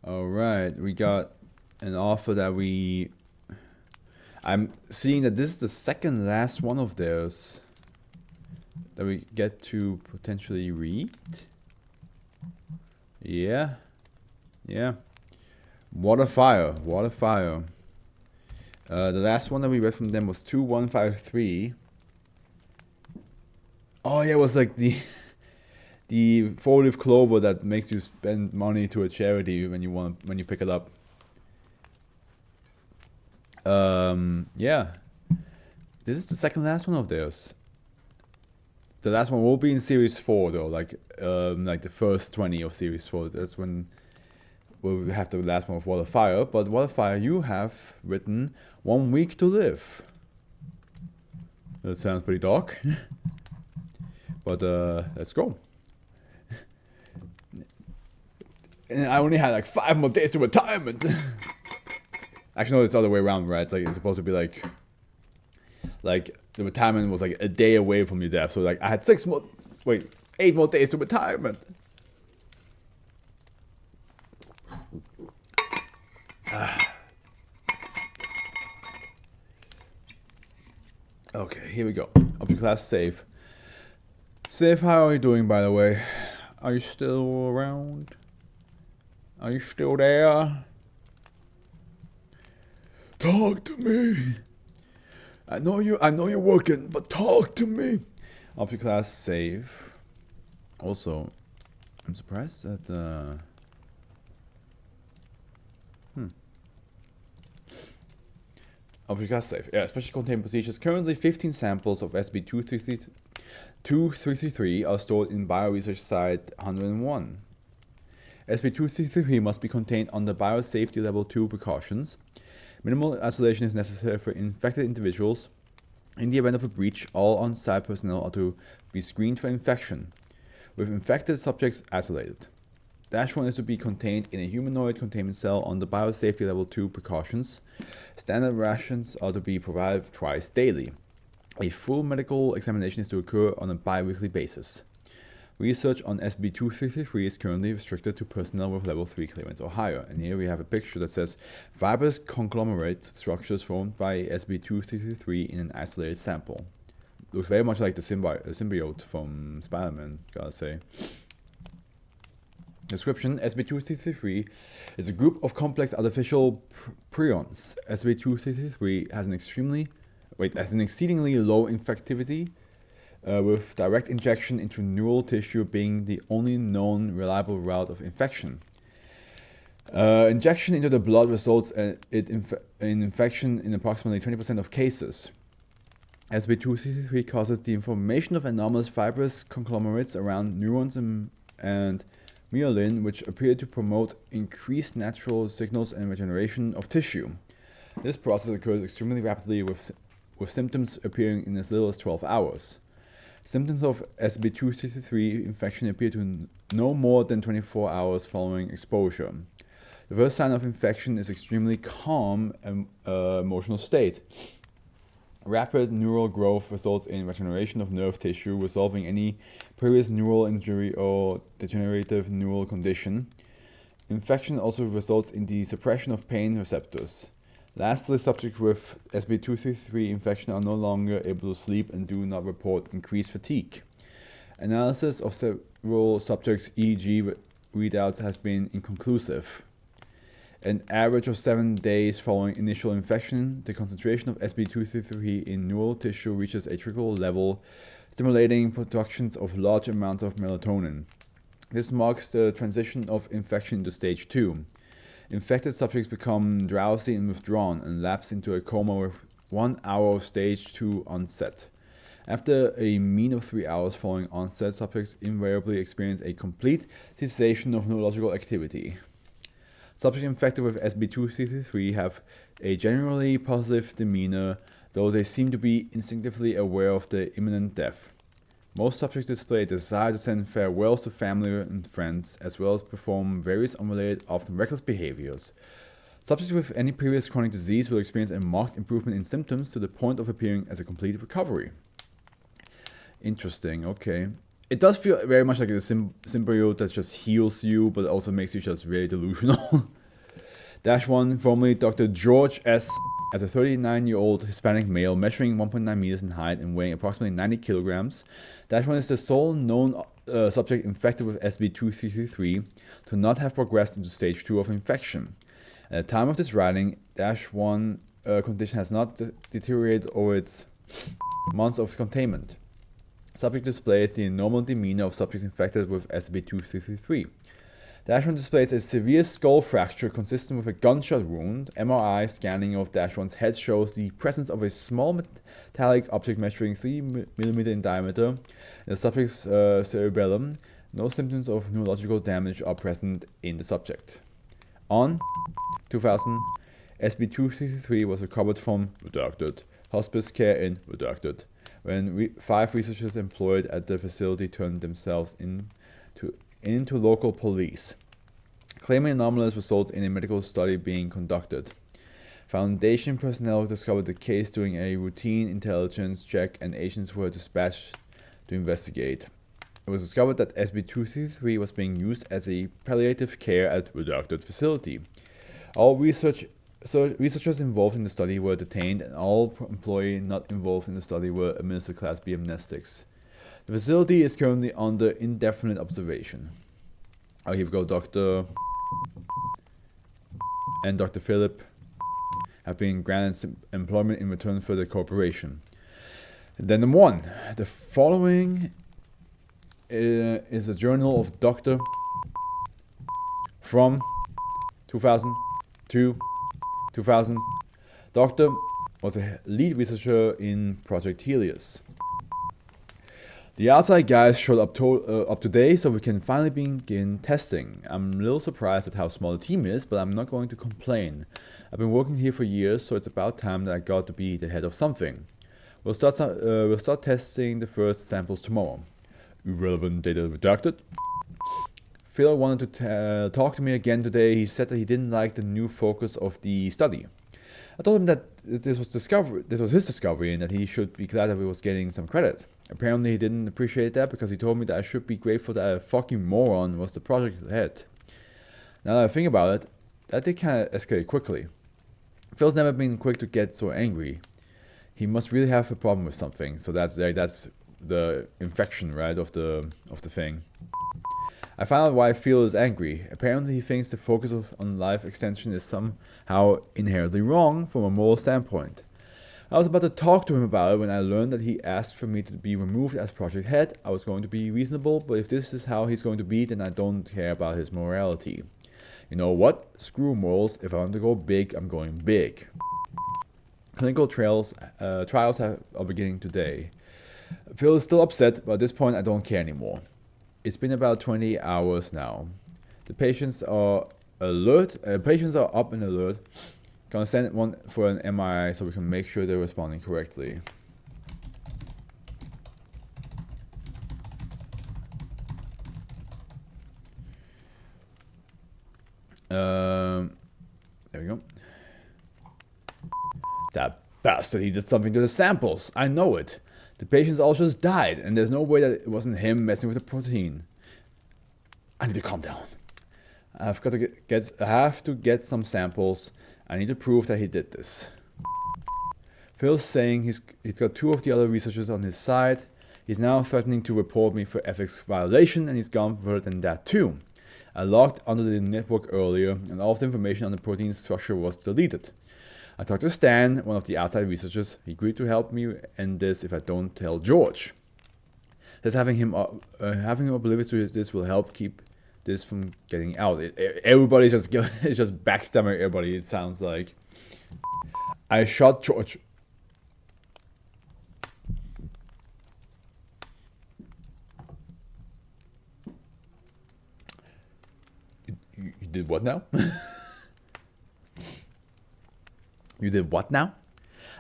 Alright, we got an offer that I'm seeing that this is the second last one of theirs that we get to potentially read. Yeah. Water Fire. The last one that we read from them was 2153. Oh yeah, it was like the the 4-leaf clover that makes you spend money to a charity when you pick it up. Yeah. This is the second last one of theirs. The last one will be in Series 4 though, like the first 20 of Series 4. That's when we'll have the last one of Water Fire. But Water Fire, you have written 1 week to live. That sounds pretty dark. But let's go. And I only had like 5 more days to retirement. Actually, no, it's the other way around, right? It's like it's supposed to be like the retirement was like a day away from your death. So like I had 8 more days to retirement. Okay, here we go. Up to class save. Save, how are you doing, by the way? Are you still around? Are you still there? Talk to me. I know you're working, but talk to me. Up to class save. Also, I'm surprised that Up to class save. Yeah, special containment procedures. Currently 15 samples of SCP-2333 are stored in Bioresearch Site 101. SCP-2333 must be contained under Biosafety Level 2 precautions. Minimal isolation is necessary for infected individuals. In the event of a breach, all on-site personnel are to be screened for infection, with infected subjects isolated. -1 is to be contained in a humanoid containment cell under Biosafety Level 2 precautions. Standard rations are to be provided twice daily. A full medical examination is to occur on a bi-weekly basis. Research on SCP-2333 is currently restricted to personnel with Level 3 clearance or higher. And here we have a picture that says fibrous conglomerate structures formed by SCP-2333 in an isolated sample. Looks very much like the symbiote from Spider-Man, gotta say. Description: SCP-2333 is a group of complex artificial prions. SCP-2333 has an exceedingly low infectivity, with direct injection into neural tissue being the only known reliable route of infection. Injection into the blood results in infection in approximately 20% of cases. SCP-2333 causes the formation of anomalous fibrous conglomerates around neurons and myelin, which appear to promote increased natural signals and regeneration of tissue. This process occurs extremely rapidly, with symptoms appearing in as little as 12 hours. Symptoms of SCP-2333 infection appear to no more than 24 hours following exposure. The first sign of infection is extremely calm emotional state. Rapid neural growth results in regeneration of nerve tissue, resolving any previous neural injury or degenerative neural condition. Infection also results in the suppression of pain receptors. Lastly, subjects with SCP-2333 infection are no longer able to sleep and do not report increased fatigue. Analysis of several subjects' EEG readouts has been inconclusive. An average of 7 days following initial infection, the concentration of SCP-2333 in neural tissue reaches a critical level, stimulating production of large amounts of melatonin. This marks the transition of infection into Stage 2. Infected subjects become drowsy and withdrawn and lapse into a coma with 1 hour of Stage 2 onset. After a mean of 3 hours following onset, subjects invariably experience a complete cessation of neurological activity. Subjects infected with SCP-2333 have a generally positive demeanor, though they seem to be instinctively aware of their imminent death. Most subjects display a desire to send farewells to family and friends, as well as perform various unrelated, often reckless behaviors. Subjects with any previous chronic disease will experience a marked improvement in symptoms to the point of appearing as a complete recovery. Interesting, okay. it does feel very much like a symbiote that just heals you, but also makes you just very delusional. Dash 1, formerly Dr. George S. As a 39-year-old Hispanic male measuring 1.9 meters in height and weighing approximately 90 kilograms, Dash 1 is the sole known subject infected with SB2333 to not have progressed into stage 2 of infection. At the time of this writing, Dash 1 condition has not deteriorated over its months of containment. Subject displays the normal demeanor of subjects infected with SB2333. Dash 1 displays a severe skull fracture consistent with a gunshot wound. MRI scanning of Dash 1's head shows the presence of a small metallic object measuring 3 mm in diameter in the subject's cerebellum. No symptoms of neurological damage are present in the subject. On 2000, SB2333 was recovered from redacted hospice care in redacted when 5 researchers employed at the facility turned themselves into local police, claiming anomalous results in a medical study being conducted. Foundation personnel discovered the case during a routine intelligence check and agents were dispatched to investigate. It was discovered that SB233 was being used as a palliative care at redacted facility. All researchers involved in the study were detained and all employees not involved in the study were administered Class B amnestics. The facility is currently under indefinite observation. Oh, here we go. Dr. and Dr. Philip have been granted employment in return for their cooperation. Addendum 1. The following is a journal of Dr. from 2000 to 2000. Dr. was a lead researcher in Project Helios. The outside guys showed up today, so we can finally begin testing. I'm a little surprised at how small the team is, but I'm not going to complain. I've been working here for years, so it's about time that I got to be the head of something. We'll start testing the first samples tomorrow. Irrelevant data redacted. Phil wanted to talk to me again today. He said that he didn't like the new focus of the study. I told him that this was his discovery and that he should be glad that he was getting some credit. Apparently he didn't appreciate that because he told me that I should be grateful that a fucking moron was the project head. Now that I think about it, that did kind of escalate quickly. Phil's never been quick to get so angry. He must really have a problem with something. So that's the infection, right, of the thing. I found out why Phil is angry. Apparently he thinks the focus on life extension is somehow inherently wrong from a moral standpoint. I was about to talk to him about it when I learned that he asked for me to be removed as project head. I was going to be reasonable, but if this is how he's going to be, then I don't care about his morality. You know what? Screw morals. If I want to go big, I'm going big. Clinical trials are beginning today. Phil is still upset, but at this point I don't care anymore. It's been about 20 hours now. The patients are alert. Patients are up and alert. Gonna send one for an MRI so we can make sure they're responding correctly. There we go. That bastard, he did something to the samples. I know it. The patients all just died, and there's no way that it wasn't him messing with the protein. I need to calm down. I have to get some samples. I need to prove that he did this. Phil's saying he's got 2 of the other researchers on his side. He's now threatening to report me for ethics violation, and he's gone further than that too. I logged onto the network earlier, and all of the information on the protein structure was deleted. I talked to Stan, one of the outside researchers. He agreed to help me end this if I don't tell George. Says having him oblivious to this will help keep this from getting out. Everybody's just it's just backstabbing everybody. It sounds like. I shot George. You did what now? You did what now?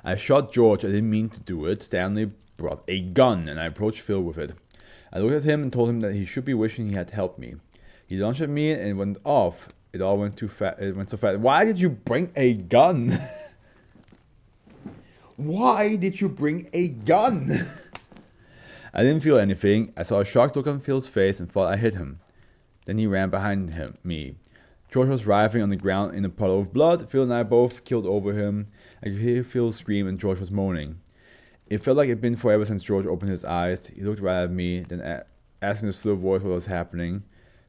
I shot George. I didn't mean to do it. Stanley brought a gun and I approached Phil with it. I looked at him and told him that he should be wishing he had helped me. He launched at me and it went off. It all went too fast. It went so fast. Why did you bring a gun? Why did you bring a gun? I didn't feel anything. I saw a shocked look on Phil's face and thought I hit him. Then he ran behind me. George was writhing on the ground in a puddle of blood. Phil and I both keeled over him. I could hear Phil scream and George was moaning. It felt like it had been forever since George opened his eyes. He looked right at me, then asked in a slow voice what was happening.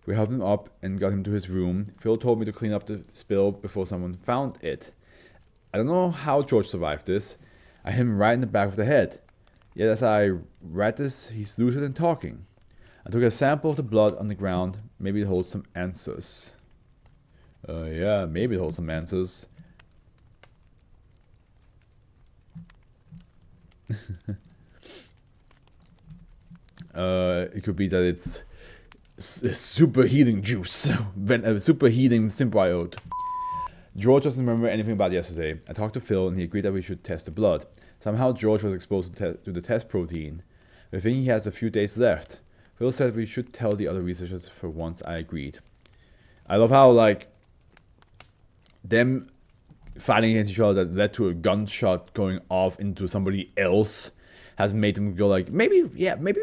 We helped him up and got him to his room. Phil told me to clean up the spill before someone found it. I don't know how George survived this. I hit him right in the back of the head. Yet as I read this, he's lucid and talking. I took a sample of the blood on the ground. Maybe it holds some answers. Yeah, maybe it holds some answers. It could be that it's super healing juice. Super healing symbiote. George doesn't remember anything about yesterday. I talked to Phil and he agreed that we should test the blood. Somehow George was exposed to the test protein. We think he has a few days left. Phil said we should tell the other researchers for once. I agreed. I love how, like, them fighting against each other that led to a gunshot going off into somebody else has made them go like, maybe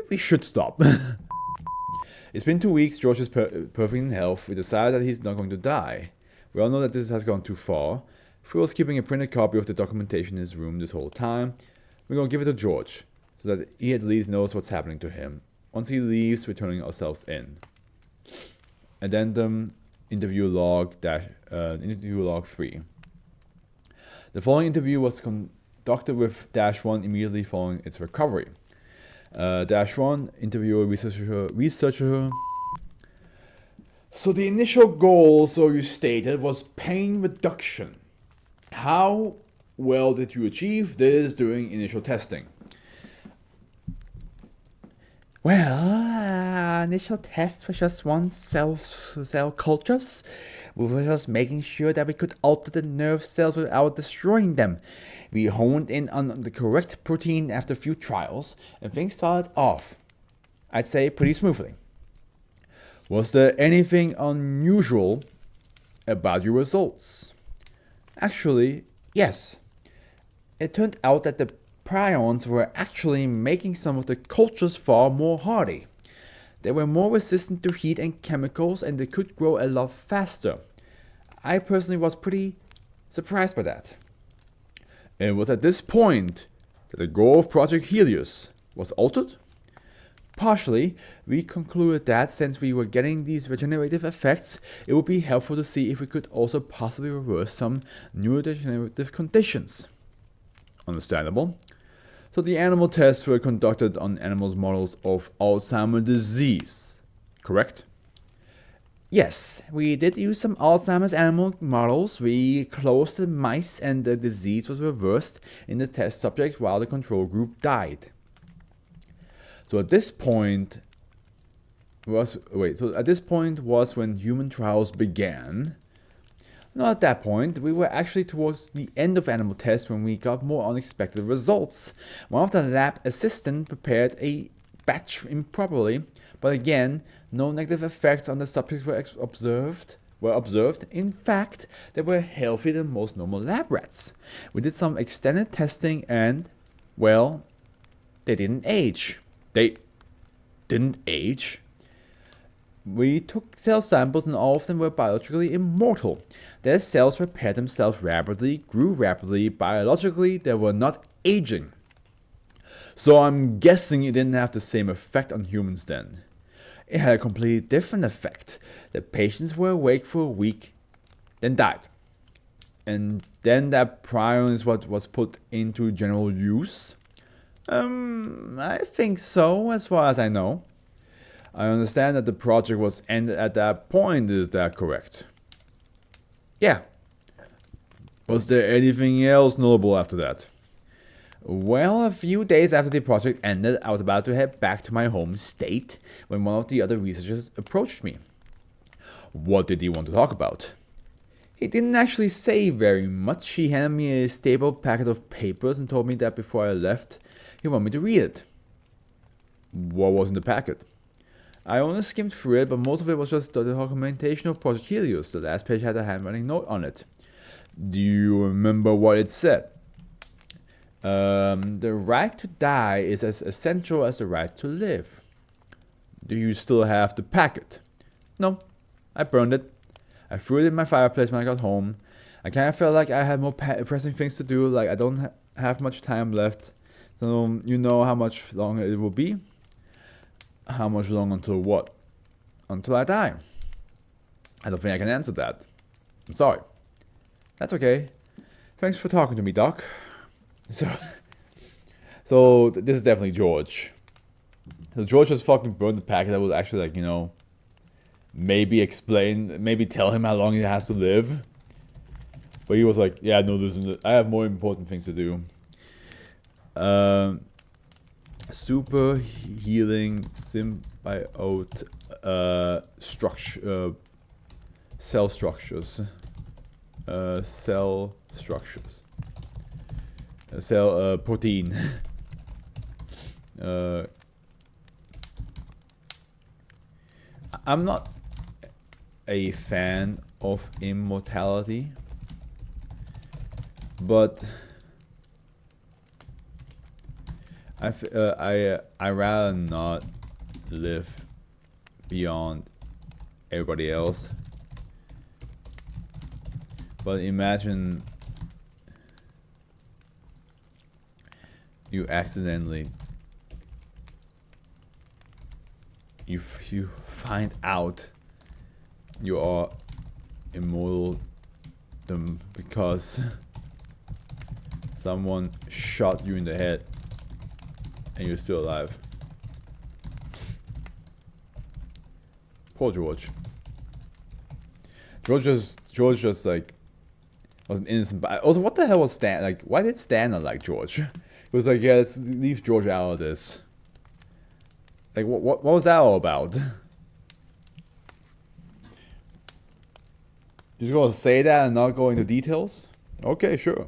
we should stop. It's been 2 weeks. George is perfect in health. We decided that he's not going to die. We all know that this has gone too far. Phil was keeping a printed copy of the documentation in his room this whole time. We're going to give it to George, so that he at least knows what's happening to him. Once he leaves, we're turning ourselves in. Addendum, interview log 3. The following interview was conducted with -1 immediately following its recovery. -1, interviewer, researcher. So the initial goal, so you stated, was pain reduction. How well did you achieve this during initial testing? Well, initial tests were just one cell cultures. We were just making sure that we could alter the nerve cells without destroying them. We honed in on the correct protein after a few trials, and things started off, I'd say, pretty smoothly. Was there anything unusual about your results? Actually, yes. It turned out that the prions were actually making some of the cultures far more hardy. They were more resistant to heat and chemicals, and they could grow a lot faster. I personally was pretty surprised by that. And it was at this point that the goal of Project Helios was altered? Partially, we concluded that since we were getting these regenerative effects, it would be helpful to see if we could also possibly reverse some neurodegenerative conditions. Understandable. So the animal tests were conducted on animals' models of Alzheimer's disease, correct? Yes, we did use some Alzheimer's animal models. We closed the mice and the disease was reversed in the test subject while the control group died. So at this point was when human trials began. Not at that point. We were actually towards the end of animal tests when we got more unexpected results. One of the lab assistants prepared a batch improperly, but again, no negative effects on the subjects were observed. In fact, they were healthier than most normal lab rats. We did some extended testing and, well, they didn't age. They didn't age? We took cell samples and all of them were biologically immortal. Their cells repaired themselves rapidly, grew rapidly. Biologically, they were not aging. So I'm guessing it didn't have the same effect on humans then. It had a completely different effect. The patients were awake for a week, then died. And then that prion is what was put into general use? I think so, as far as I know. I understand that the project was ended at that point, is that correct? Yeah. Was there anything else notable after that? Well, a few days after the project ended, I was about to head back to my home state when one of the other researchers approached me. What did he want to talk about? He didn't actually say very much. He handed me a stapled packet of papers and told me that before I left, he wanted me to read it. What was in the packet? I only skimmed through it, but most of it was just the documentation of Project Helios. The last page had a handwriting note on it. Do you remember what it said? The right to die is as essential as the right to live. Do you still have the packet? No, I burned it. I threw it in my fireplace when I got home. I kind of felt like I had more pressing things to do, like I don't have much time left. So you know how much longer it will be? How much longer until what? Until I die. I don't think I can answer that. I'm sorry. That's okay. Thanks for talking to me, Doc. So this is definitely George. So George just fucking burned the packet. I would actually, like, you know, maybe explain, maybe tell him how long he has to live. But he was like, yeah, no, I have more important things to do. Super healing symbiote structure, cell structures. Cell protein. I'm not a fan of Immortality, but I rather not live beyond everybody else. But imagine you accidentally you find out you are immortal because someone shot you in the head and you're still alive. Poor George. George just like was an innocent. But also, what the hell was Stan like? Why did Stan not like George? It was like, yeah, let's leave George out of this. Like, what was that all about? You're just gonna say that and not go into details? Okay, sure.